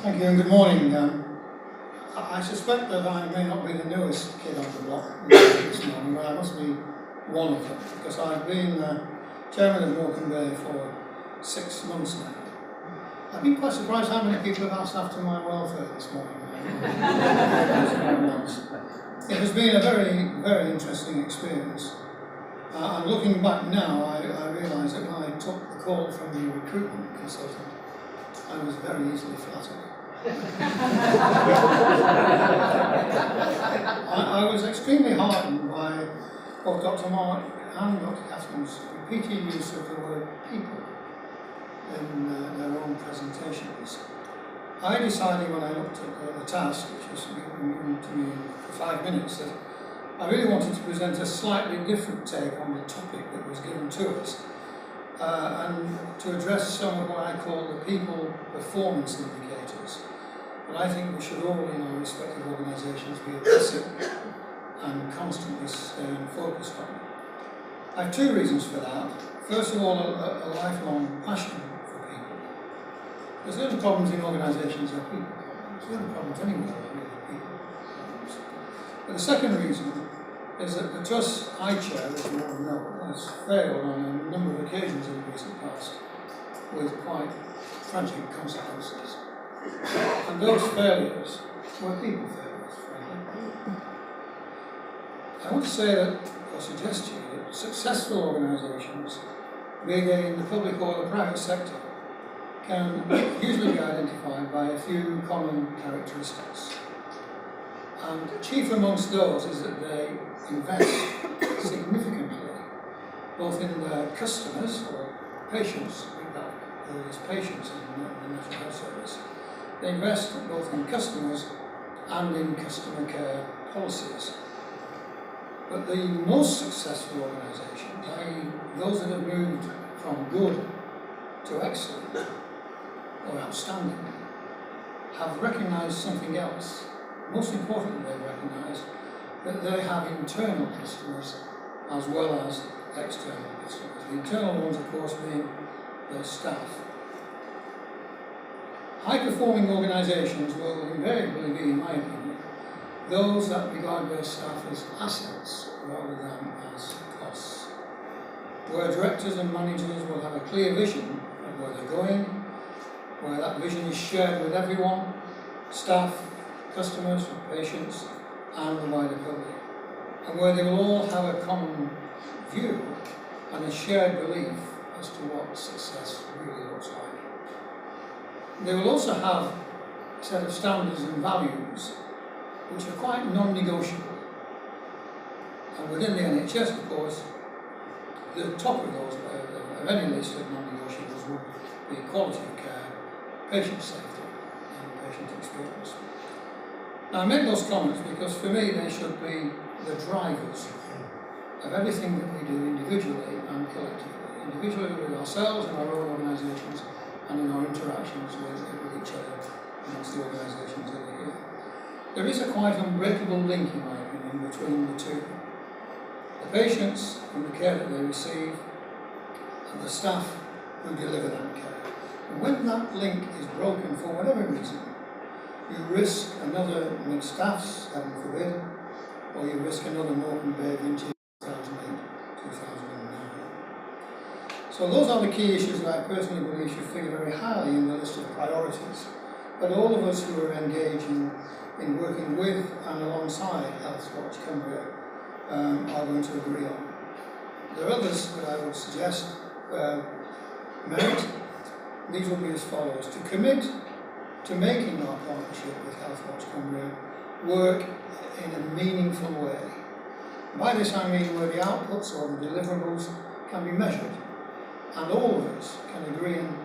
Thank you and good morning. I suspect that I may not be the newest kid on the block this morning, but I must be one of them, because I've been chairman of Morecambe for 6 months now. I've been quite surprised how many people have asked after my welfare this morning. It has been a very, very interesting experience. And looking back now, I realise that when I took the call from the recruitment consultant, I was very easily flattered. I was extremely heartened by both Dr. Mark and Dr. Catherine's repeated use of the word people in their own presentations. I decided when I looked at the task, which was given to me for 5 minutes, that I really wanted to present a slightly different take on the topic that was given to us, and to address some of what I call the people performance indicators that I think we should all in our respective organisations be addressing and constantly staying focused on. I have 2 reasons for that. First of all, a lifelong passion for people. Because the only problems in organisations are people problems. The only problems anywhere are really people problems. But the second reason is that the trust I chair, as you all know, has failed on a number of occasions in the recent past with quite tragic consequences. And those failures were people failures, frankly. I want to say that, or suggest to you, that successful organisations, be they in the public or the private sector, can usually be identified by a few common characteristics. And chief amongst those is that they invest significantly, both in their customers or patients, there is patients in the National Health Service. They invest both in customers and in customer care policies. But the most successful organisations, i.e. those that have moved from good to excellent or outstanding, have recognised something else. Most importantly, they've recognised that they have internal customers as well as external customers. The internal ones, of course, being their staff. High-performing organisations will invariably be, in my opinion, those that regard their staff as assets rather than as costs. Where directors and managers will have a clear vision of where they're going, where that vision is shared with everyone, staff, customers, patients, and the wider public, and where they will all have a common view and a shared belief as to what success really looks like. They will also have a set of standards and values which are quite non-negotiable. And within the NHS, of course, the top of those, of any list of non-negotiables would be quality of care, patient safety, and patient experience. Now I make those comments because for me they should be the drivers of everything that we do individually and collectively. Individually with ourselves and our own organisations, and in our interactions with each other amongst the organisations that are here. There is a quite unbreakable link, in my opinion, between the two. The patients and the care that they receive, and the staff who deliver that care. And when that link is broken for whatever reason, you risk another mid-staffs, heaven forbid, or you risk another Morecambe vintage 2008-2009. So those are the key issues that I personally believe should figure very highly in the list of priorities, that all of us who are engaged in working with and alongside Health Watch Cumbria are going to agree on. There are others that I would suggest merit. These will be as follows: to commit to making our partnership with Health Watch Cumbria work in a meaningful way. By this I mean where the outputs or the deliverables can be measured, and all of us can agree and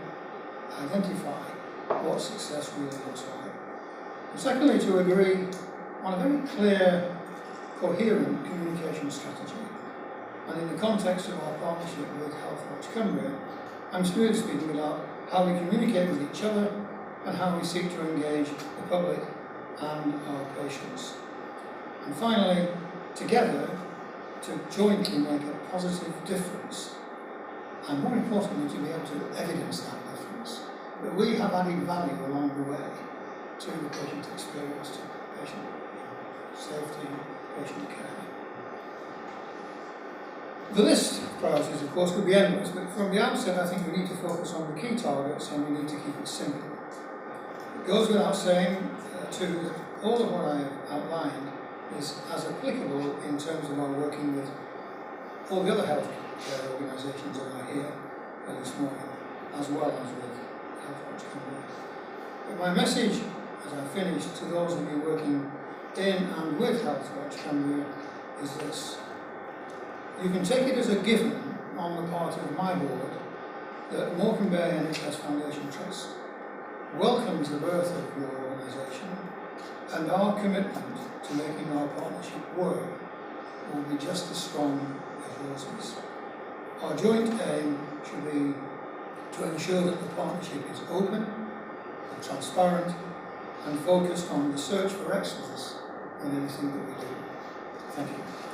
identify what success really looks like. And secondly, to agree on a very clear, coherent communication strategy. And in the context of our partnership with Health Watch Cumbria, I'm really speaking about how we communicate with each other and how we seek to engage the public and our patients. And finally, together, to jointly make a positive difference, and more importantly, to be able to evidence that difference, that we have added value along the way, to the patient experience, to patient safety, patient care. The list of priorities, of course, could be endless, but from the outset I think we need to focus on the key targets and we need to keep it simple. It goes without saying, too, that all of what I have outlined is as applicable in terms of our working with all the other healthcare organisations that are here this morning, as well as with Healthwatch Cumbria. But my message, as I finish, to those of you working in and with Healthwatch Cumbria is this. You can take it as a given on the part of my board that Morecambe NHS Foundation Trust welcomes the birth of your organisation, and our commitment to making our partnership work will be just as strong as yours is. Our joint aim should be to ensure that the partnership is open, transparent, and focused on the search for excellence in anything that we do. Thank you.